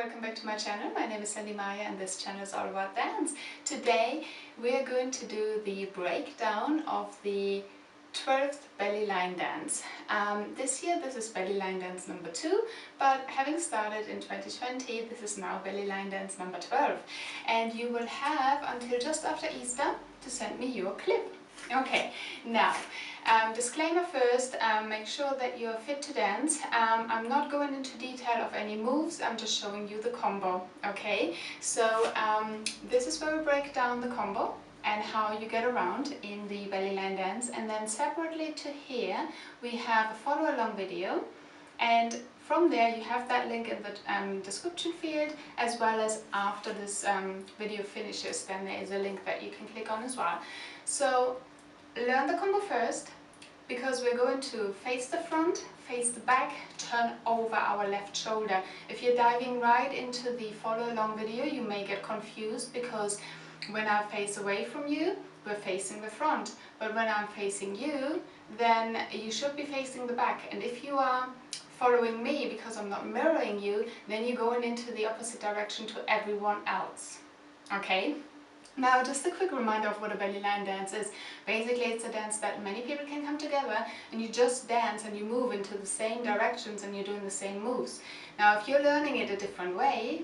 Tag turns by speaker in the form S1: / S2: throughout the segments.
S1: welcome back to my channel. My name is Maya and this channel is all about dance. Today we are going to do the breakdown of the 12th belly line dance. This year this is belly line dance number 2, but having started in 2020 this is now belly line dance number 12, and you will have until just after Easter to send me your clip. Okay, now disclaimer first, make sure that you're fit to dance. I'm not going into detail of any moves, I'm just showing you the combo, okay? So this is where we break down the combo and how you get around in the belly line dance, and then separately to here we have a follow along video, and from there you have that link in the description field, as well as after this video finishes then there is a link that you can click on as well. So learn the combo first, because we're going to face the front, face the back, turn over our left shoulder. If you're diving right into the follow along video, you may get confused, because when I face away from you, we're facing the front, but when I'm facing you, then you should be facing the back. And if you are following me, because I'm not mirroring you, then you're going into the opposite direction to everyone else, okay? Now, just a quick reminder of what a belly line dance is. Basically, it's a dance that many people can come together and you just dance and you move into the same directions and you're doing the same moves. Now, if you're learning it a different way,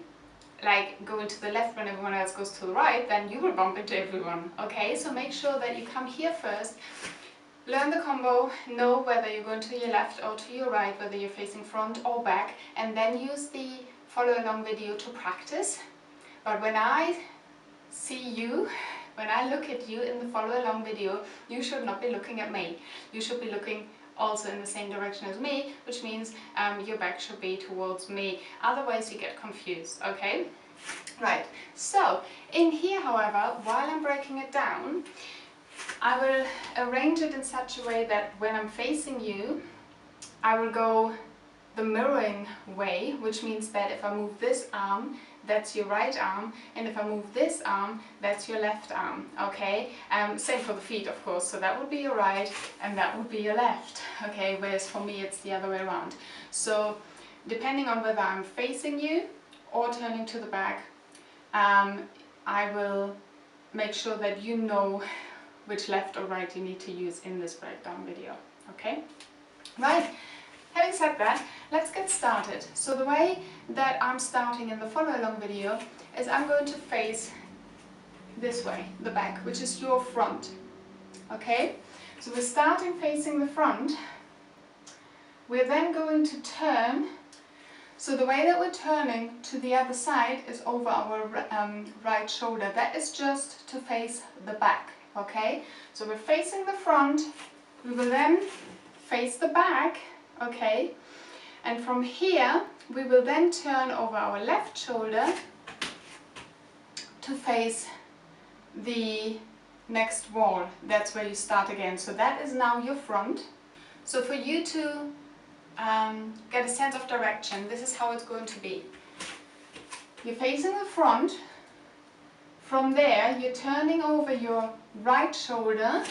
S1: like going to the left when everyone else goes to the right, then you will bump into everyone, okay? So make sure that you come here first, learn the combo, know whether you're going to your left or to your right, whether you're facing front or back, and then use the follow along video to practice. But when I see you, when I look at you in the follow along video, you should not be looking at me. You should be looking also in the same direction as me, which means your back should be towards me. Otherwise you get confused, okay? Right, so in here, however, while I'm breaking it down, I will arrange it in such a way that when I'm facing you, I will go the mirroring way, which means that if I move this arm, that's your right arm, and if I move this arm, that's your left arm, okay? Same for the feet, of course, so that would be your right and that would be your left, okay? Whereas for me it's the other way around. So depending on whether I'm facing you or turning to the back, I will make sure that you know which left or right you need to use in this breakdown video, okay? Right. Having said that, let's get started. So the way that I'm starting in the follow along video is I'm going to face this way, the back, which is your front, okay? So we're starting facing the front. We're then going to turn. So the way that we're turning to the other side is over our right shoulder. That is just to face the back, okay? So we're facing the front, we will then face the back, okay, and from here we will then turn over our left shoulder to face the next wall. That's where you start again. So that is now your front. So for you to get a sense of direction, this is how it's going to be. You're facing the front. From there you're turning over your right shoulder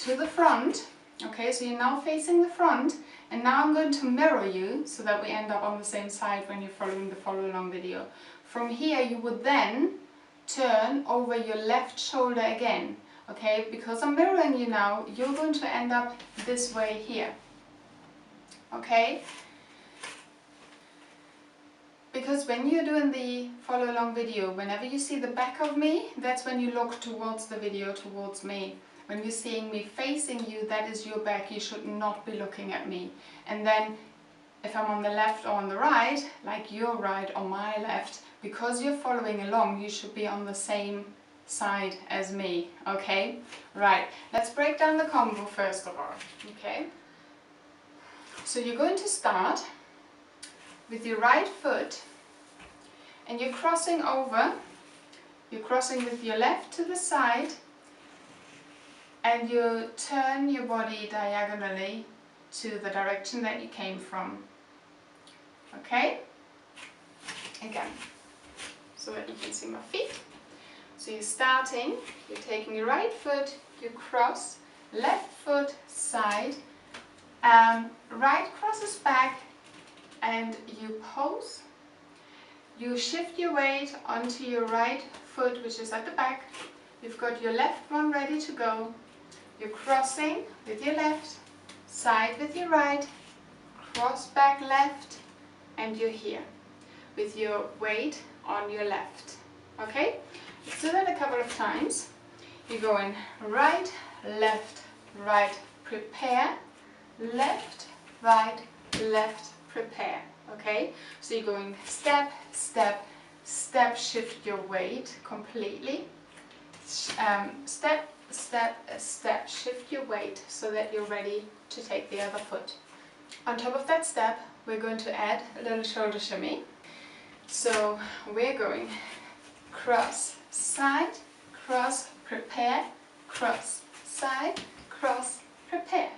S1: to the front. Okay, so you're now facing the front, and now I'm going to mirror you so that we end up on the same side when you're following the follow along video. From here you would then turn over your left shoulder again, okay? Because I'm mirroring you now, you're going to end up this way here, okay? Because when you're doing the follow along video, whenever you see the back of me, that's when you look towards the video, towards me. When you're seeing me facing you, that is your back, you should not be looking at me. And then if I'm on the left or on the right, like your right or my left, because you're following along, you should be on the same side as me, okay? Right, let's break down the combo first of all, okay? So you're going to start with your right foot, and you're crossing over, you're crossing with your left to the side, and you turn your body diagonally to the direction that you came from, okay? Again, so that you can see my feet. So you're starting, you're taking your right foot, you cross, left foot, side, right crosses back, and you pose, you shift your weight onto your right foot, which is at the back. You've got your left one ready to go. You're crossing with your left, side with your right, cross back left, and you're here with your weight on your left. Okay? Let's do that a couple of times. You're going right, left, right, prepare, left, right, left, prepare. Okay? So you're going step, step, step, shift your weight completely. Step, step, step, shift your weight so that you're ready to take the other foot. On top of that step, we're going to add a little shoulder shimmy. So we're going cross, side, cross, prepare, cross, side, cross, prepare.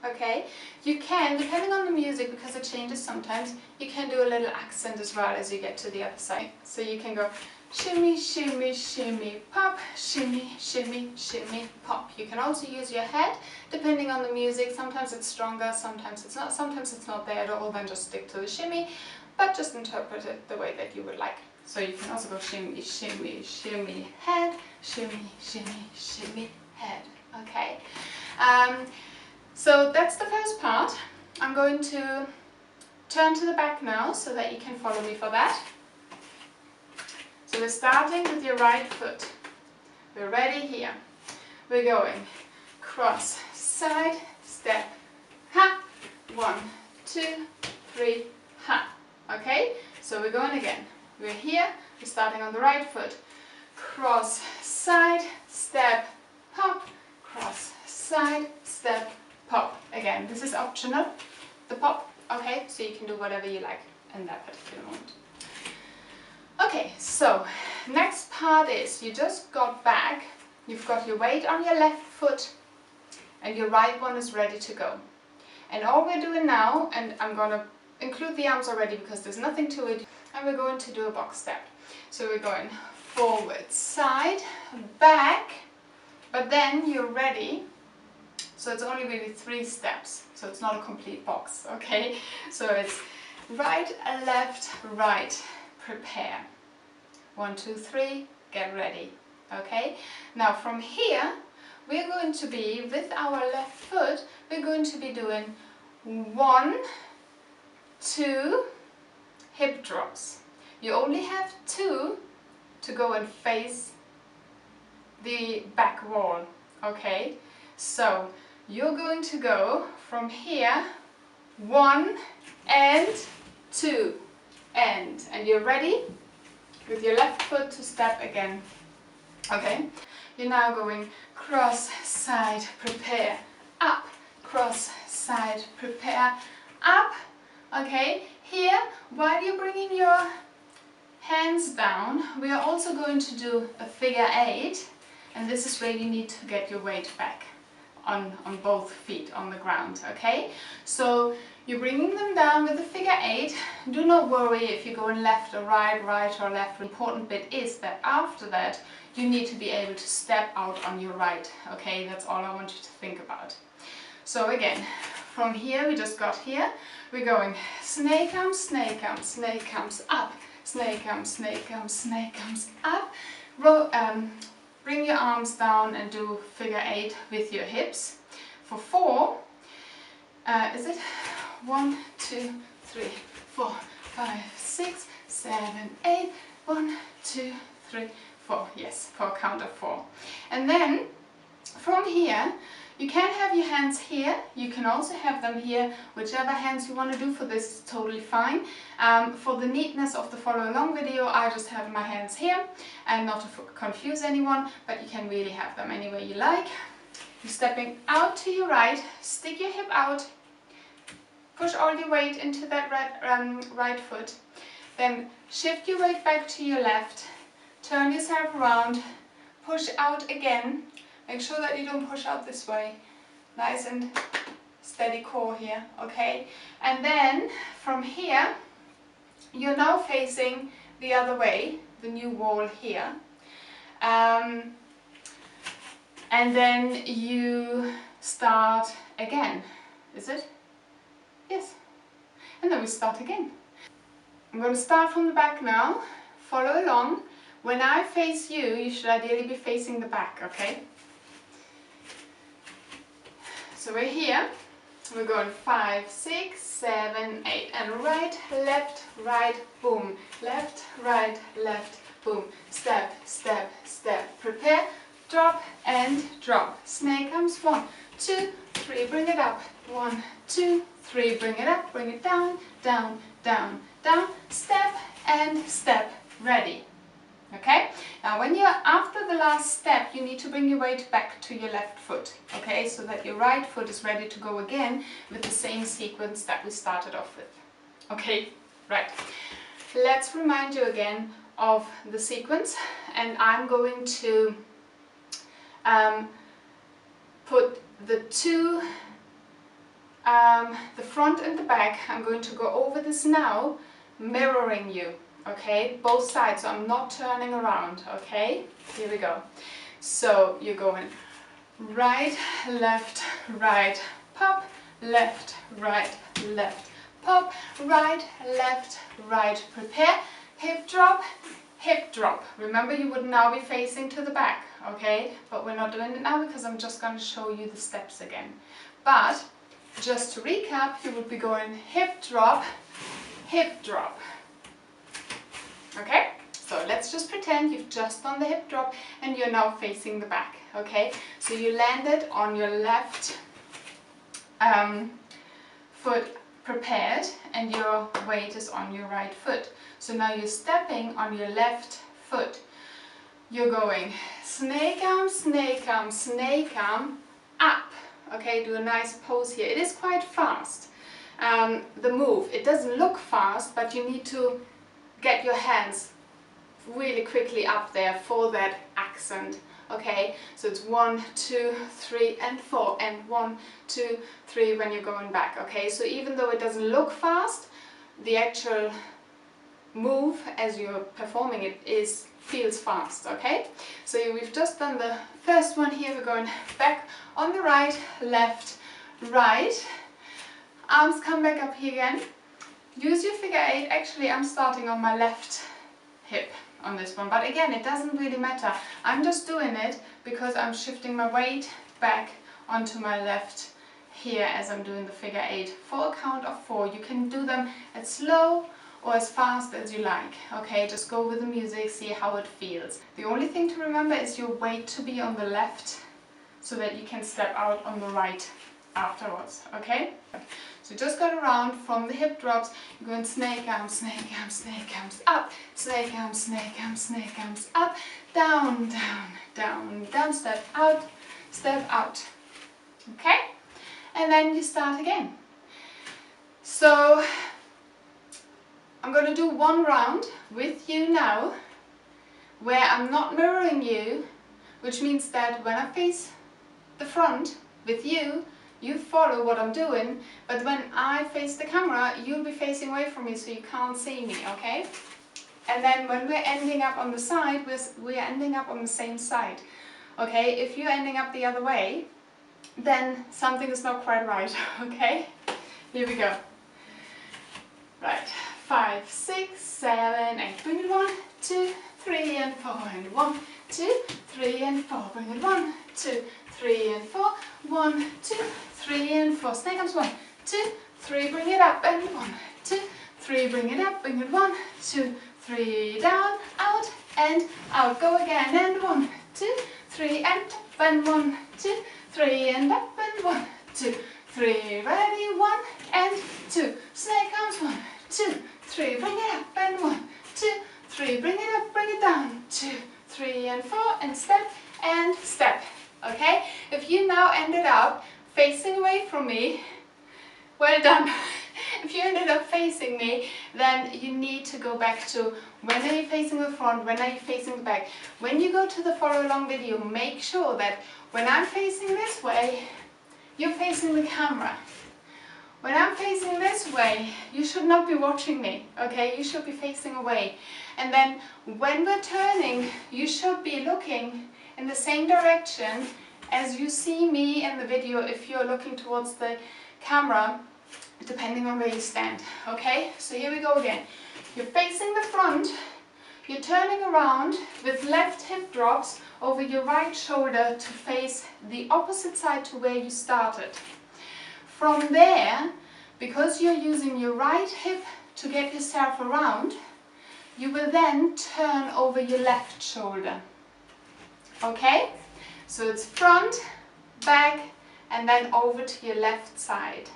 S1: Okay, you can, depending on the music, because it changes sometimes, you can do a little accent as well as you get to the other side. So you can go shimmy, shimmy, shimmy, pop, shimmy, shimmy, shimmy, pop. You can also use your head, depending on the music. Sometimes it's stronger, sometimes it's not there at all, then just stick to the shimmy, but just interpret it the way that you would like. So you can also go shimmy, shimmy, shimmy, head, shimmy, shimmy, shimmy, head. Okay. So that's the first part. I'm going to turn to the back now so that you can follow me for that. So we're starting with your right foot. We're ready here. We're going cross, side, step, ha, 1, 2, 3, ha. Okay, so we're going again. We're here, we're starting on the right foot. Cross, side, step, hop, cross, side, step, pop. Again, this is optional, the pop, okay, so you can do whatever you like in that particular moment. Okay, so next part is you just got back, you've got your weight on your left foot and your right one is ready to go. And all we're doing now, and I'm going to include the arms already because there's nothing to it, and we're going to do a box step. So we're going forward, side, back, but then you're ready. So it's only really 3 steps, so it's not a complete box, okay? So it's right, left, right, prepare. 1, 2, 3, get ready, okay? Now from here, we're going to be, with our left foot, we're going to be doing 1, 2 hip drops. You only have 2 to go and face the back wall, okay? So you're going to go from here, 1 and 2 and you're ready with your left foot to step again, okay? You're now going cross, side, prepare, up, cross, side, prepare, up, okay? Here, while you're bringing your hands down, we are also going to do a figure 8, and this is where you need to get your weight back on both feet on the ground, okay? So you're bringing them down with a figure 8. Do not worry if you're going left or right, right or left. The important bit is that after that you need to be able to step out on your right, okay? That's all I want you to think about. So again, from here, we just got here, we're going snake arms, snake arms, snake arms, up, snake arms, snake arms, snake arms, up. Bring your arms down and do figure 8 with your hips. For 4, is it 1, 2, 3, 4, 5, 6, 7, 8, 1, 2, 3, 4. Yes, for a count of 4. And then from here, you can have your hands here, you can also have them here, whichever hands you want to do for this is totally fine. For the neatness of the follow along video, I just have my hands here, and not to confuse anyone, but you can really have them any way you like. You're stepping out to your right, stick your hip out, push all your weight into that right foot, then shift your weight back to your left, turn yourself around, push out again. Make sure that you don't push out this way. Nice and steady core here, okay? And then from here, you're now facing the other way, the new wall here. And then you start again. Is it? Yes. And then we start again. I'm going to start from the back now. Follow along. When I face you, you should ideally be facing the back, okay? So we're here. We're going 5, 6, 7, 8, and right, left, boom, left, boom, step, step, step, prepare, drop and drop. Snake arms, 1, 2, 3, bring it up, 1, 2, 3, bring it up, bring it down, down, down, down, step and step, ready. Okay, now when you're after the last step, you need to bring your weight back to your left foot, okay, so that your right foot is ready to go again with the same sequence that we started off with. Okay, right. Let's remind you again of the sequence, and I'm going to put the two, the front and the back. I'm going to go over this now, mirroring you. Okay, both sides, so I'm not turning around, okay? Here we go. So you're going right, pop, left, pop, right, prepare, hip drop. Remember, you would now be facing to the back, okay? But we're not doing it now because I'm just going to show you the steps again. But just to recap, you would be going hip drop, okay? So let's just pretend you've just done the hip drop and you're now facing the back, okay? So you landed on your left foot prepared and your weight is on your right foot. So now you're stepping on your left foot. You're going snake arm, up. Okay, do a nice pose here. It is quite fast, the move. It doesn't look fast, but you need to get your hands really quickly up there for that accent. Okay, so it's 1, 2, 3 and 4, and 1, 2, 3 when you're going back. Okay, so even though it doesn't look fast, the actual move as you're performing it feels fast. Okay, so we've just done the first one here. We're going back on the right, left, right, arms come back up here again. Use your figure 8. Actually, I'm starting on my left hip on this one, but again, it doesn't really matter. I'm just doing it because I'm shifting my weight back onto my left here as I'm doing the figure 8 for a count of 4. You can do them as slow or as fast as you like. Okay, just go with the music, see how it feels. The only thing to remember is your weight to be on the left so that you can step out on the right afterwards. Okay, so just go around from the hip drops. You're going snake arms, up, snake arms, up, down, step out. Okay, and then you start again. So I'm going to do one round with you now where I'm not mirroring you, which means that when I face the front with you, you follow what I'm doing, but when I face the camera, you'll be facing away from me so you can't see me, okay? And then when we're ending up on the side, we're ending up on the same side, okay? If you're ending up the other way, then something is not quite right, okay? Here we go. Right, 5, 6, 7, 8, bring it 1, 2, 3 and 4, and 1, 2, 3 and 4, bring it 1, 2, 3 and 4, 1, 2, 3 and 4, snake arms 1, 2, 3, bring it up, and 1, 2, 3, bring it up, bring it 1, 2, 3, down, out, and out, go again, and 1, 2, 3, and up, and 1, 2, 3, and up, and 1, 2, 3, ready, 1, and 2, snake arms 1, 2, 3, bring it up, and 1, 2, 3, bring it up, bring it down, 2, 3 and 4, and step, okay? If you now ended up facing away from me, well done. If you ended up facing me, then you need to go back to when are you facing the front, when are you facing the back. When you go to the follow along video, make sure that when I'm facing this way, you're facing the camera. When I'm facing this way, you should not be watching me, okay? You should be facing away. And then when we're turning, you should be looking in the same direction as you see me in the video if you're looking towards the camera depending on where you stand. Okay, so here we go again. You're facing the front, you're turning around with left hip drops over your right shoulder to face the opposite side to where you started. From there, because you're using your right hip to get yourself around, you will then turn over your left shoulder. Okay? So it's front, back, and then over to your left side.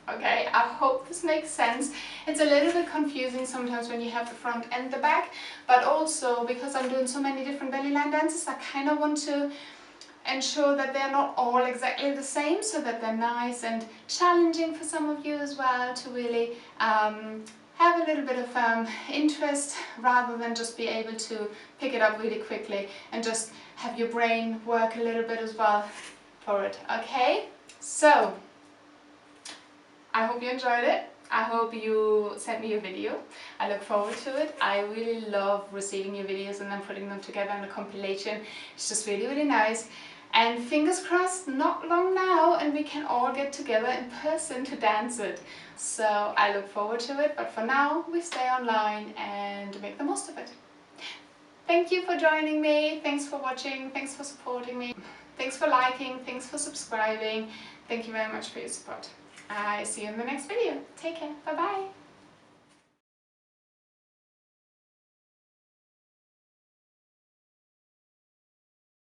S1: Okay, I hope this makes sense. It's a little bit confusing sometimes when you have the front and the back, but also because I'm doing so many different belly line dances, I kind of want to ensure that they're not all exactly the same, so that they're nice and challenging for some of you as well to really have a little bit of interest, rather than just be able to pick it up really quickly and just have your brain work a little bit as well for it. Okay, so I hope you enjoyed it. I hope you sent me a video. I look forward to it. I really love receiving your videos and then putting them together in a compilation. It's just really, really nice. And fingers crossed, not long now, and we can all get together in person to dance it. So I look forward to it, but for now, we stay online and make the most of it. Thank you for joining me. Thanks for watching. Thanks for supporting me. Thanks for liking. Thanks for subscribing. Thank you very much for your support. I see you in the next video. Take care. Bye bye.